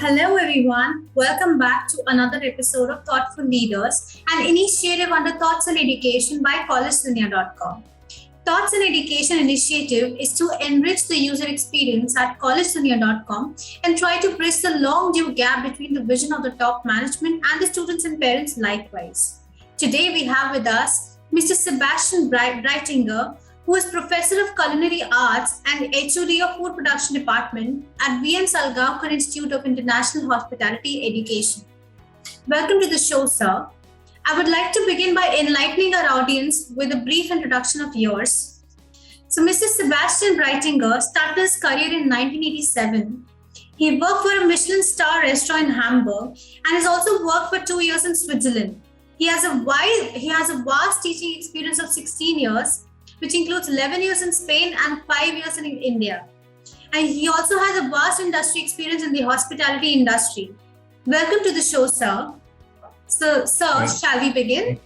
Hello, everyone. Welcome back to another episode of Thoughtful Leaders, an initiative under Thoughts on Education by collegedunia.com. Thoughts on Education initiative is to enrich the user experience at collegedunia.com and try to bridge the long due gap between the vision of the top management and the students and parents likewise. Today, we have with us Mr. Sebastian Breitinger, who is Professor of Culinary Arts and HOD of Food Production Department at V.N. Salgaonkar Institute of International Hospitality Education. Welcome to the show, sir. I would like to begin by enlightening our audience with a brief introduction of yours. So, Mr. Sebastian Breitinger started his career in 1987. He worked for a Michelin star restaurant in Hamburg and has also worked for 2 years in Switzerland. He has a vast teaching experience of 16 years, which includes 11 years in Spain and 5 years in India. And he also has a vast industry experience in the hospitality industry. Welcome to the show, sir. So, sir, shall we begin?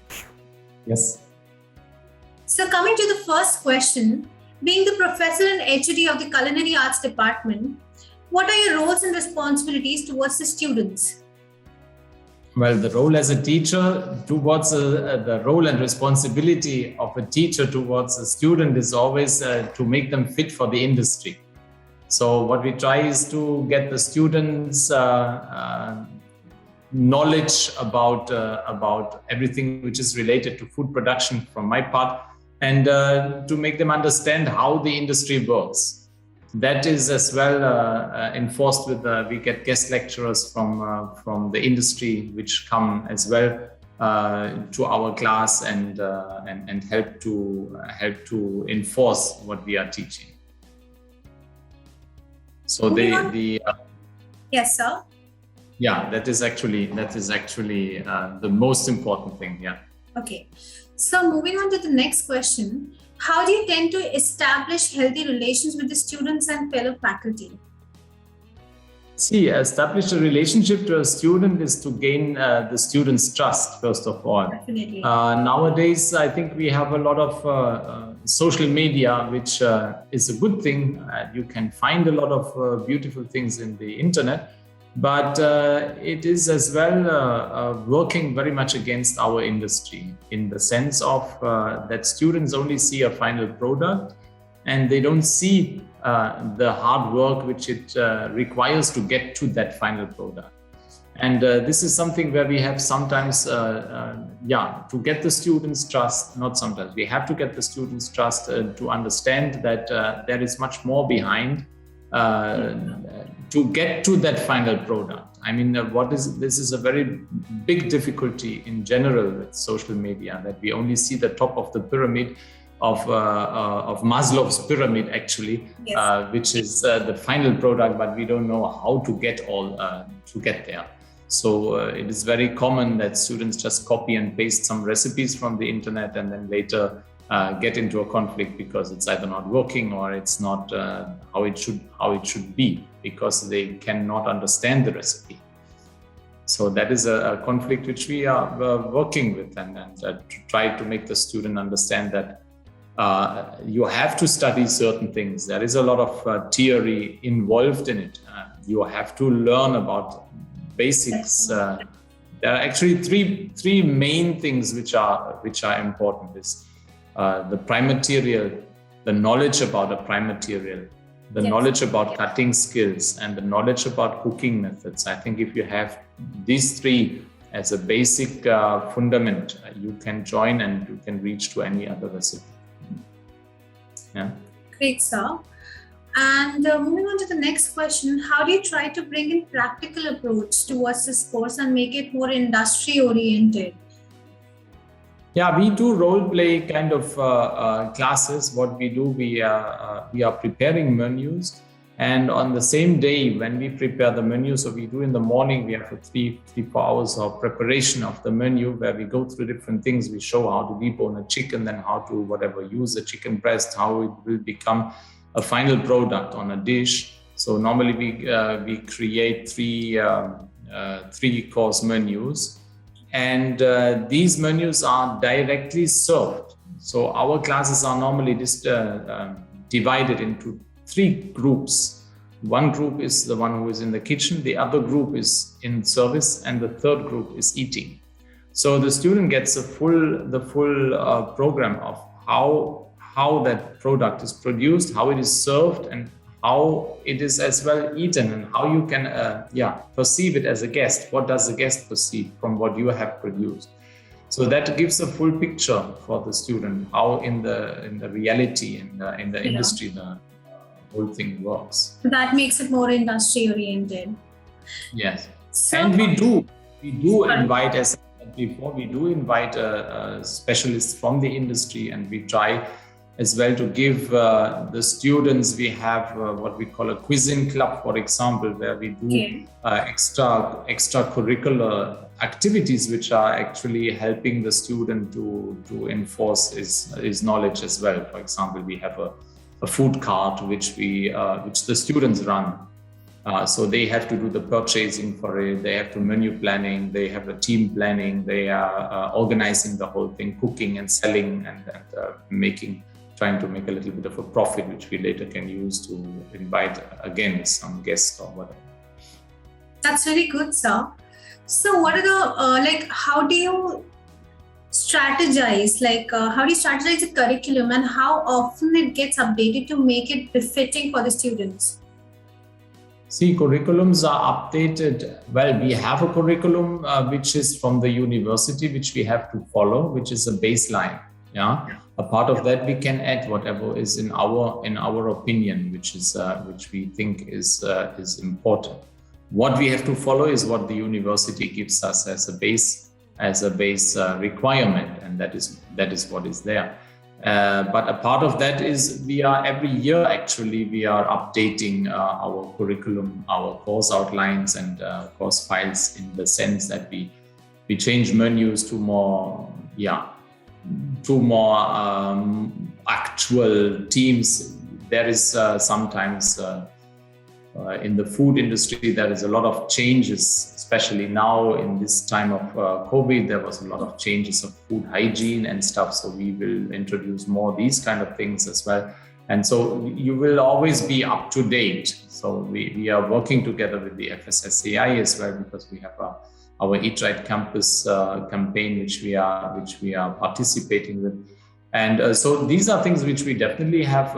Yes. So, coming to the first question, being the professor and HOD of the Culinary Arts Department, what are your roles and responsibilities towards the students? Well, the role as a teacher towards the role and responsibility of a teacher towards a student is always to make them fit for the industry. So what we try is to get the students knowledge about everything which is related to food production from my part, and to make them understand how the industry works. That is as well enforced with we get guest lecturers from the industry which come as well to our class and help to enforce what we are teaching. So yes, sir. Yeah, that is actually the most important thing. Yeah. Okay. So moving on to the next question. How do you tend to establish healthy relations with the students and fellow faculty? See, establish a relationship to a student is to gain the student's trust, first of all. Definitely. Nowadays, I think we have a lot of social media, which is a good thing. You can find a lot of beautiful things in the internet, but it is as well working very much against our industry in the sense of that students only see a final product and they don't see the hard work which it requires to get to that final product. And this is something where we have sometimes, to get the students' trust, not sometimes, we have to get the students' trust to understand that there is much more behind to get to that final product. I mean, this is a very big difficulty in general with social media, that we only see the top of the pyramid of Maslow's pyramid, actually, yes. Which is the final product, but we don't know how to get there. So it is very common that students just copy and paste some recipes from the internet and then later get into a conflict because it's either not working or it's not how it should be, because they cannot understand the recipe. So that is a conflict which we are working with, and to try to make the student understand that you have to study certain things. There is a lot of theory involved in it. You have to learn about basics. There are actually three main things which are important. Is the prime material, the knowledge about a prime material, the knowledge about cutting skills, and the knowledge about cooking methods. I think if you have these three as a basic fundament, you can join and you can reach to any other recipe. Yeah. Great, sir. And moving on to the next question, how do you try to bring in practical approach towards this course and make it more industry oriented? Yeah, we do role play kind of classes. What we do, we are preparing menus, and on the same day when we prepare the menu, so we do in the morning, we have 3-4 hours of preparation of the menu where we go through different things. We show how to debone a chicken, then how to use a chicken breast, how it will become a final product on a dish. So normally we create three course menus. And these menus are directly served. So our classes are normally divided into 3 groups. One group is the one who is in the kitchen, the other group is in service, and the third group is eating. So the student gets the full program of how that product is produced, how it is served, and how it is as well eaten, and how you can perceive it as a guest. What does the guest perceive from what you have produced? So that gives a full picture for the student how in the reality in the industry the whole thing works. That makes it more industry oriented. Yes, So, and we do invite, as I said before, we do invite specialists from the industry, and we try as well to give the students. We have what we call a cuisine club, for example, where we do extracurricular activities which are actually helping the student to enforce his knowledge as well. For example, we have a food cart which the students run. So they have to do the purchasing for it, they have to menu planning, they have a team planning, they are organizing the whole thing, cooking and selling and trying to make a little bit of a profit, which we later can use to invite again some guests or whatever. that's very good, sir. So what are the, how do you strategize? How do you strategize the curriculum, and how often it gets updated to make it befitting for the students? See, curriculums are updated. Well, we have a curriculum which is from the university, which we have to follow, which is a baseline. Yeah. A part of that we can add whatever is in our opinion, which we think is important. What we have to follow is what the university gives us as a base requirement, and that is what is there. But a part of that is every year actually we are updating our curriculum, our course outlines and course files, in the sense that we change menus to more actual teams. There is sometimes in the food industry, there is a lot of changes, especially now in this time of COVID. There was a lot of changes of food hygiene and stuff. So we will introduce more these kind of things as well. And so you will always be up to date. So we are working together with the FSSAI as well, because we have our Eat Right Campus campaign, which we are participating with. And so these are things which we definitely have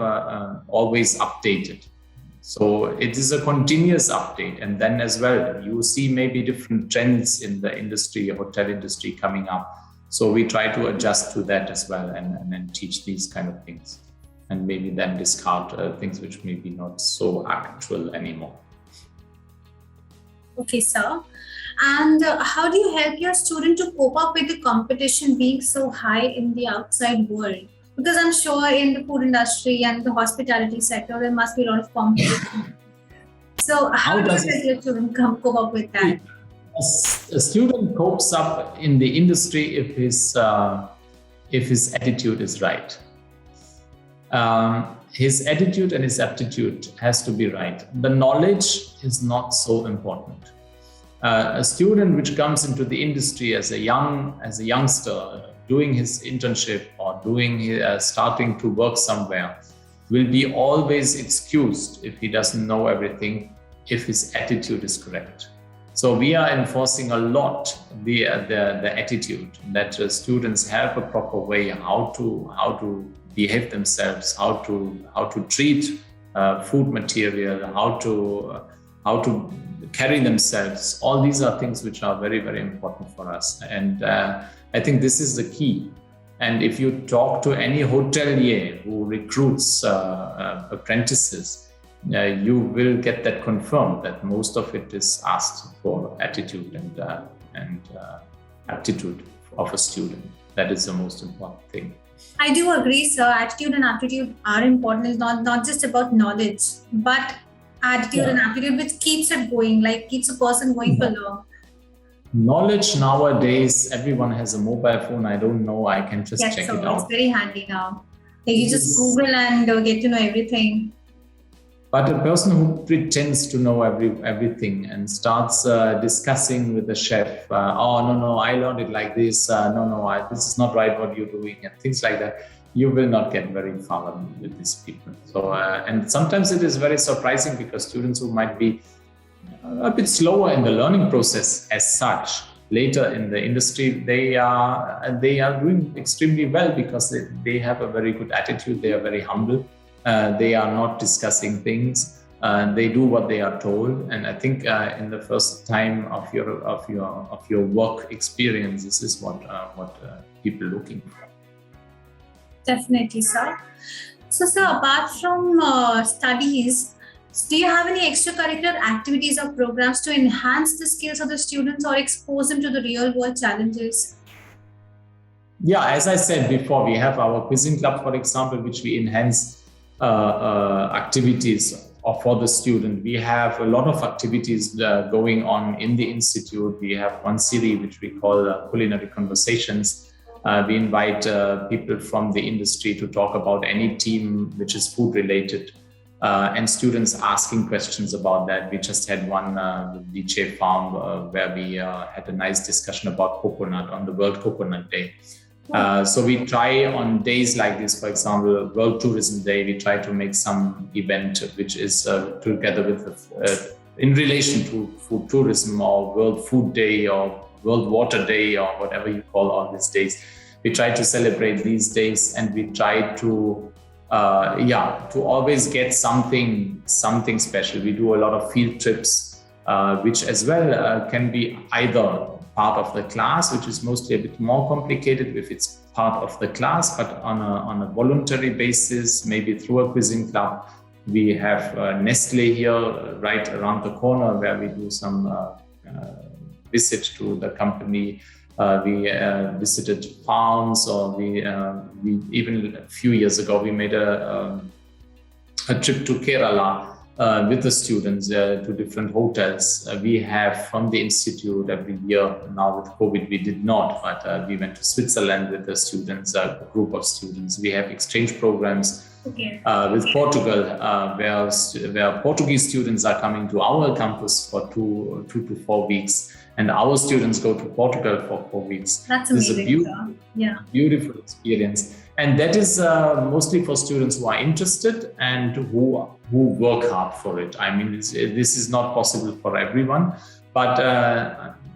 always updated. So it is a continuous update. And then as well, you see maybe different trends in the industry, hotel industry coming up. So we try to adjust to that as well, and then teach these kind of things, and maybe then discard things which may be not so actual anymore. Okay, sir. And how do you help your student to cope up with the competition being so high in the outside world? Because I'm sure in the food industry and the hospitality sector, there must be a lot of competition. So how does your student cope up with that? A student copes up in the industry if his attitude is right. His attitude and his aptitude has to be right. The knowledge is not so important. A student which comes into the industry as a youngster, doing his internship or starting to work somewhere, will be always excused if he doesn't know everything, if his attitude is correct. So we are enforcing a lot the attitude, that students have a proper way how to behave themselves, how to treat food material, how to carry themselves. All these are things which are very, very important for us. And I think this is the key. And if you talk to any hotelier who recruits apprentices, you will get that confirmed, that most of it is asked for attitude and aptitude of a student. That is the most important thing. I do agree, sir. Attitude and aptitude are important. It's not just about knowledge, but attitude and aptitude which keeps it going, keeps a person going for long. Knowledge nowadays, everyone has a mobile phone. I don't know. I can just check it out. It's very handy now. You just Google and get to know everything. But a person who pretends to know everything and starts discussing with the chef, no, I learned it like this. This is not right what you're doing, and things like that. you will not get very far with these people. So, and sometimes it is very surprising because students who might be a bit slower in the learning process as such, later in the industry, they are doing extremely well because they have a very good attitude. They are very humble. They are not discussing things. They do what they are told. And I think in the first time of your work experience, this is what people are looking for. Definitely, sir. So, sir, apart from studies, do you have any extracurricular activities or programs to enhance the skills of the students or expose them to the real world challenges? Yeah, as I said before, we have our quizzing club, for example, which we enhance activities for the student. We have a lot of activities going on in the institute. We have one series which we call Culinary Conversations. We invite people from the industry to talk about any theme which is food related, and students asking questions about that. We just had one with DJ Farm where we had a nice discussion about coconut on the World Coconut Day. So we try on days like this, for example, World Tourism Day, we try to make some event which is together with in relation to food tourism, or World Food Day or World Water Day, or whatever you call all these days. We try to celebrate these days, and we try to always get something special. We do a lot of field trips, which as well can be either part of the class, which is mostly a bit more complicated if it's part of the class, but on a voluntary basis, maybe through a quizzing club. We have Nestle here right around the corner where we do some visit to the company. We visited farms, or we even a few years ago we made a trip to Kerala with the students to different hotels. We have from the institute every year. Now with COVID we did not, but we went to Switzerland with the students, a group of students. We have exchange programs with Portugal, where Portuguese students are coming to our campus for two to 4 weeks. And our students go to Portugal for 4 weeks. That's amazing. This is a beautiful experience. And that is mostly for students who are interested and who work hard for it. I mean, this is not possible for everyone, but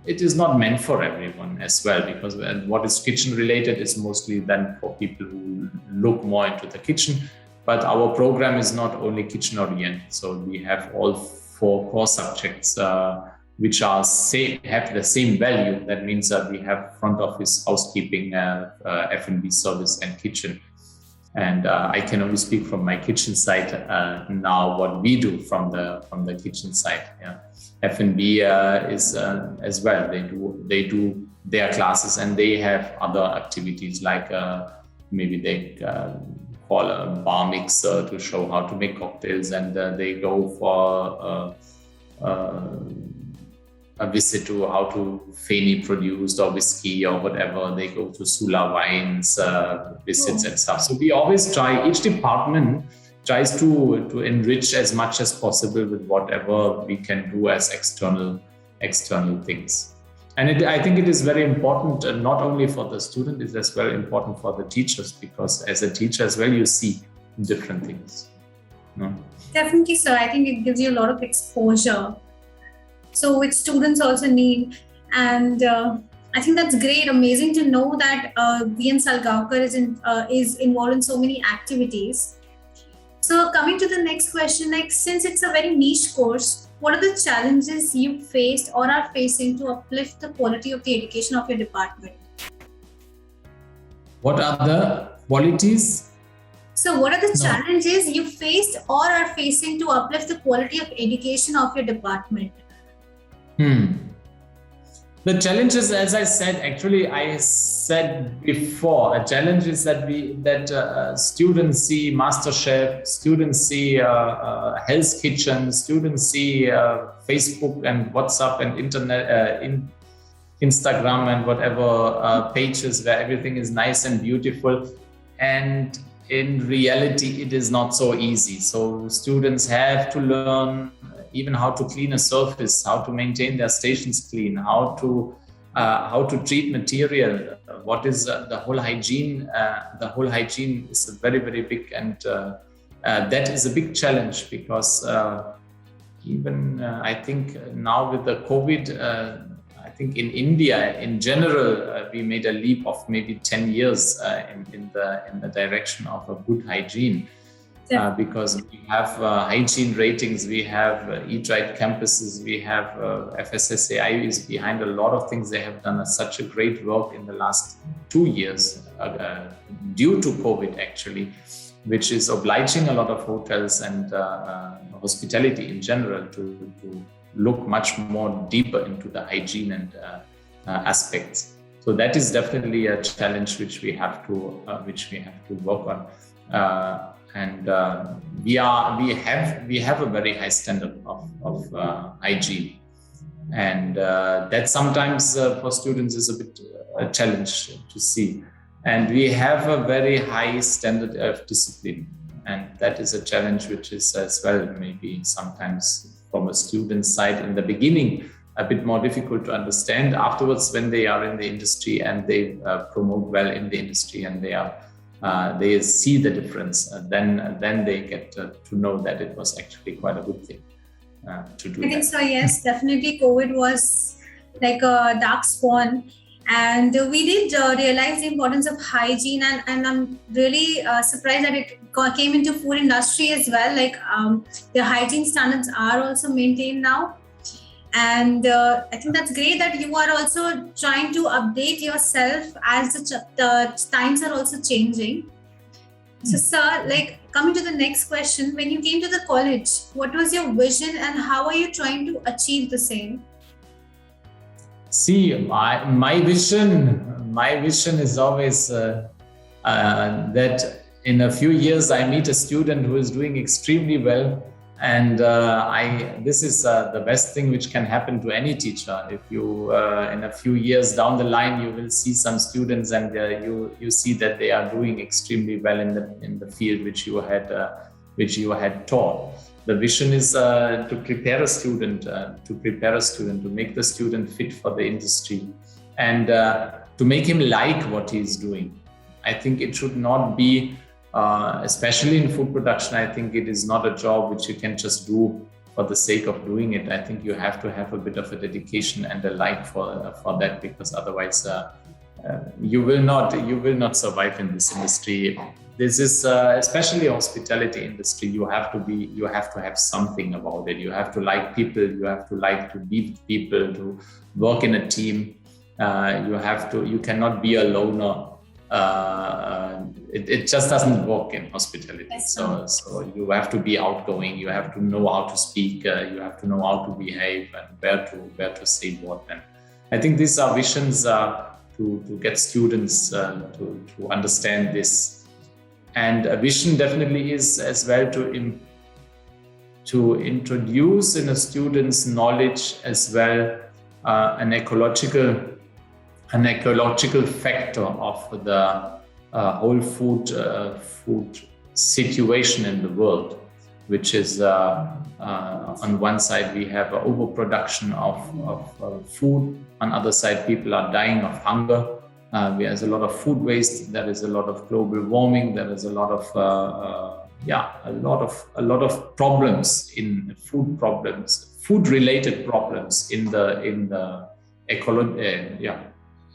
it is not meant for everyone as well, because what is kitchen related is mostly then for people who look more into the kitchen. But our program is not only kitchen oriented. So we have all 4 core subjects which are have the same value. That means that we have front office, housekeeping, F&B service, and kitchen. And I can only speak from my kitchen side now. What we do from the kitchen side, F&B is as well. They do their classes, and they have other activities like maybe they call a bar mixer to show how to make cocktails, and they go for a visit to how to Feni produced or whiskey or whatever. They go to Sula wines visits and stuff. So we always try, each department tries to enrich as much as possible with whatever we can do as external things. And I think it is very important, not only for the student, it is as well important for the teachers, because as a teacher as well, you see different things. No? Definitely, sir. I think it gives you a lot of exposure. So which students also need. And I think that's great. Amazing to know that VN Salgaonkar is involved in so many activities. So coming to the next question, like since it's a very niche course, what are the challenges you faced or are facing to uplift the quality of the education of your department? What are the qualities? So what are the challenges you faced or are facing to uplift the quality of education of your department? The challenges, as I said, actually I said before, a challenge is that students see MasterChef, students see Hell's Kitchen, students see Facebook and WhatsApp and internet, Instagram and whatever pages where everything is nice and beautiful. And in reality, it is not so easy. So students have to learn even how to clean a surface, how to maintain their stations clean, how to how to treat material, what is the whole hygiene. The whole hygiene is a very, very big, and that is a big challenge, because even I think now with the COVID, I think in India in general, we made a leap of maybe 10 years in the direction of a good hygiene. Because we have hygiene ratings, we have Eat Right campuses, we have FSSAI is behind a lot of things. They have done such a great work in the last 2 years due to COVID, actually, which is obliging a lot of hotels and hospitality in general to look much more deeper into the hygiene and aspects. So that is definitely a challenge which we have to work on. And we have a very high standard of hygiene, and that sometimes for students is a bit a challenge to see. And we have a very high standard of discipline, and that is a challenge which is as well maybe sometimes from a student's side in the beginning a bit more difficult to understand. Afterwards, when they are in the industry and they promote well in the industry and they see the difference, then they get to know that it was actually quite a good thing to do. I think so, yes, definitely COVID was like a dark swan, and we did realize the importance of hygiene, and I'm really surprised that it came into food industry as well. Like the hygiene standards are also maintained now. And I think that's great that you are also trying to update yourself as the times are also changing. So, sir, like coming to the next question, when you came to the college, what was your vision and how are you trying to achieve the same? See, my vision is always that in a few years I meet a student who is doing extremely well. And this is the best thing which can happen to any teacher. If you, in a few years down the line, you will see some students and you see that they are doing extremely well in the field which you had taught. The vision is to prepare a student, to make the student fit for the industry, and to make him like what he is doing. I think it should not be. Especially in food production, I think it is not a job which you can just do for the sake of doing it. I think you have to have a bit of a dedication and a like for that, because otherwise you will not survive in this industry. This is especially hospitality industry. You have to have something about it. You have to like people. You have to like to be with people, to work in a team. You cannot be a loner. It just doesn't work in hospitality. So you have to be outgoing. You have to know how to speak. You have to know how to behave and where to say what. And I think these are visions to get students to understand this. And a vision definitely is as well to introduce in a student's knowledge as well an ecological factor of the whole food situation in the world, which is on one side we have overproduction of food, on other side people are dying of hunger. There's a lot of food waste. There is a lot of global warming. There is a lot of problems in food-related problems in the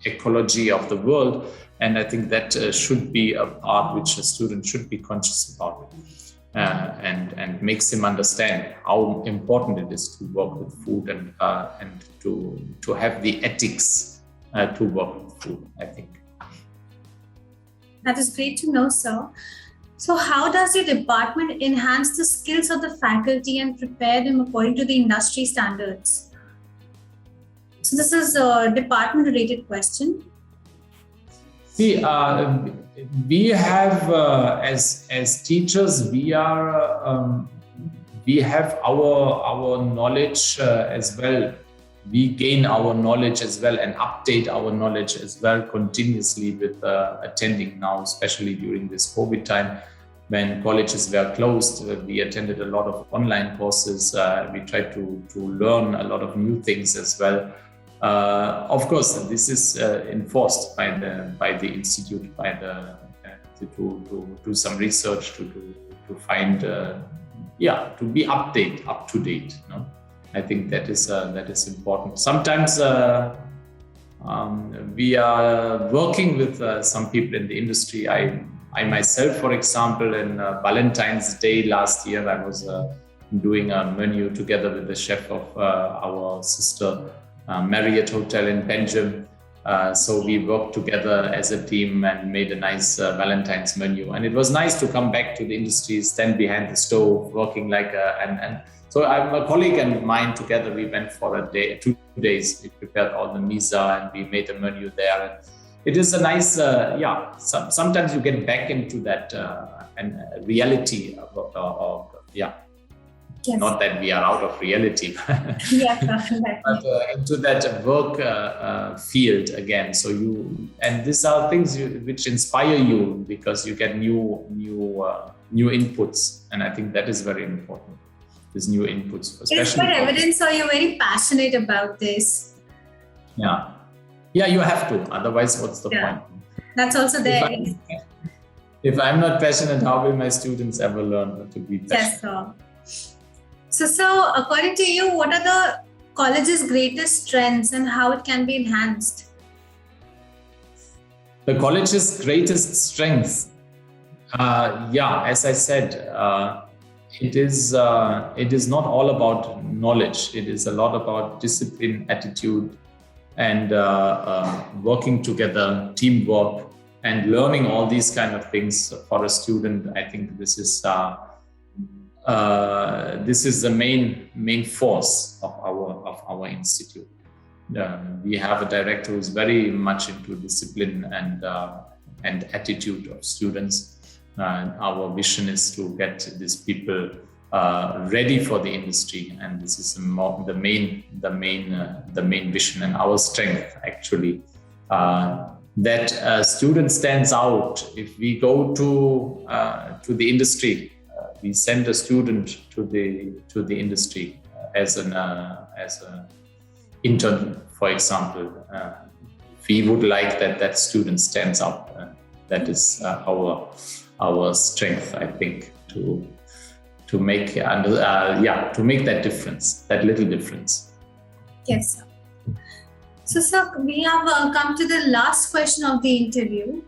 ecology of the world. And I think that should be a part which a student should be conscious about, and makes him understand how important it is to work with food and to have the ethics to work with food, I think. That is great to know, sir. So how does your department enhance the skills of the faculty and prepare them according to the industry standards? So this is a department-related question. See, we have as teachers, we have our knowledge as well. We gain our knowledge as well and update our knowledge as well continuously with attending now, especially during this COVID time when colleges were closed. We attended a lot of online courses. We tried to learn a lot of new things as well. Of course, this is enforced by the institute, to do some research, to find to be up to date. No? I think that is important. Sometimes we are working with some people in the industry. I myself, for example, in Valentine's Day last year, I was doing a menu together with the chef of our sister Marriott Hotel in Belgium. So we worked together as a team and made a nice Valentine's menu. And it was nice to come back to the industry, stand behind the stove, working and so I'm a colleague and mine together. We went for a day, 2 days. We prepared all the misa and we made a menu there. And it is a nice, sometimes you get back into that reality Yes. Not that we are out of reality, Yes, definitely. but into that work field again. So these are things which inspire you because you get new inputs, and I think that is very important. These new inputs, Is especially. there evidence or you're very passionate about this? Yeah, you have to. Otherwise, what's the point? That's also there. If I'm not passionate, how will my students ever learn to be passionate? Yes, sir. So according to you, what are the college's greatest strengths and how it can be enhanced? The college's greatest strength, as I said, it is not all about knowledge. It is a lot about discipline, attitude, and working together, teamwork, and learning all these kind of things for a student. I think this is the main force of our institute. We have a director who is very much into discipline and attitude of students. Our vision is to get these people ready for the industry, and this is the main vision and our strength actually. That a student stands out. If we go to the industry, we send a student to the industry as an intern, for example. We would like that student stands out. That is our strength, I think, to make that difference, that little difference. Yes, sir. So, sir, we have come to the last question of the interview.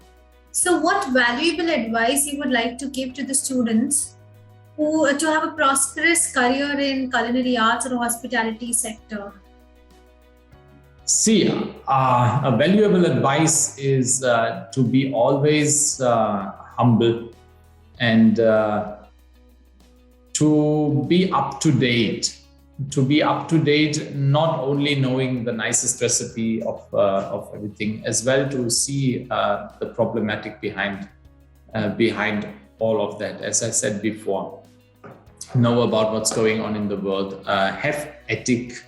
So, what valuable advice you would like to give to the students to have a prosperous career in culinary arts or hospitality sector? See, a valuable advice is to be always humble and to be up to date. To be up to date, not only knowing the nicest recipe of everything, as well to see the problematic behind all of that. As I said before, know about what's going on in the world. Have ethic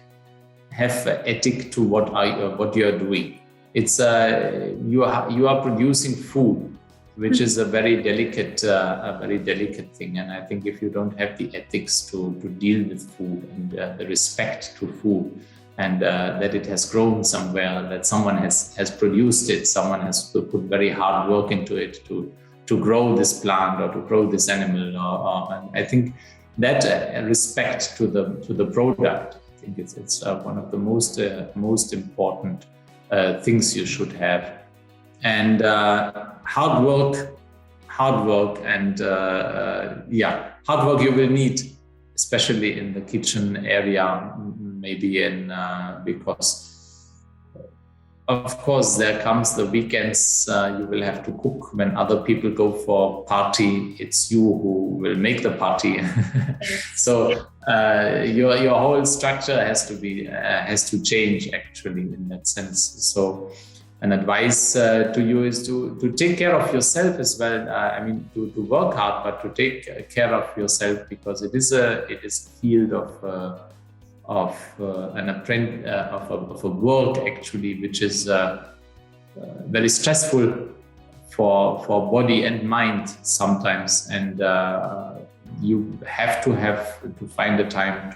to what you are doing. It's you are producing food, which is a very delicate thing. And I think if you don't have the ethics to deal with food and the respect to food, and that it has grown somewhere, that someone has produced it, someone has put very hard work into it to grow this plant or to grow this animal, and I think that respect to the product, I think it's one of the most important things you should have. And hard work and hard work you will need, especially in the kitchen area, maybe because of course there comes the weekends, you will have to cook when other people go for party. It's you who will make the party. So your whole structure has to change actually in that sense. So an advice to you is to take care of yourself as well. To work hard, but to take care of yourself, because it is a field of a work actually, which is very stressful for body and mind sometimes, and you have to find the time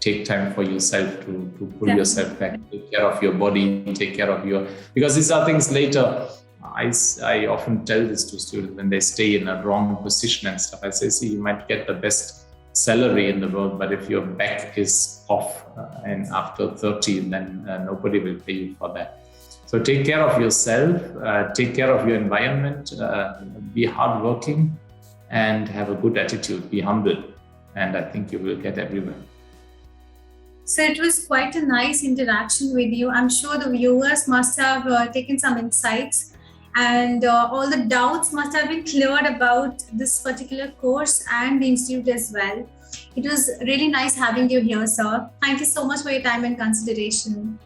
take time for yourself to pull yourself back, take care of your body, take care of because these are things later. I often tell this to students when they stay in a wrong position and stuff. I say, see, you might get the best salary in the world, but if your back is off and after 30, then nobody will pay you for that. So take care of yourself, take care of your environment, be hardworking, and have a good attitude, be humble. And I think you will get everywhere. So it was quite a nice interaction with you. I'm sure the viewers must have taken some insights, and all the doubts must have been cleared about this particular course and the institute as well. It was really nice having you here, sir. Thank you so much for your time and consideration.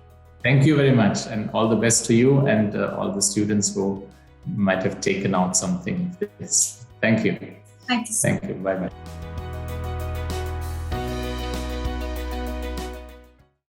Thank you very much, and all the best to you and all the students who might have taken out something. Thank you. Thank you, sir. Thank you. Bye-bye.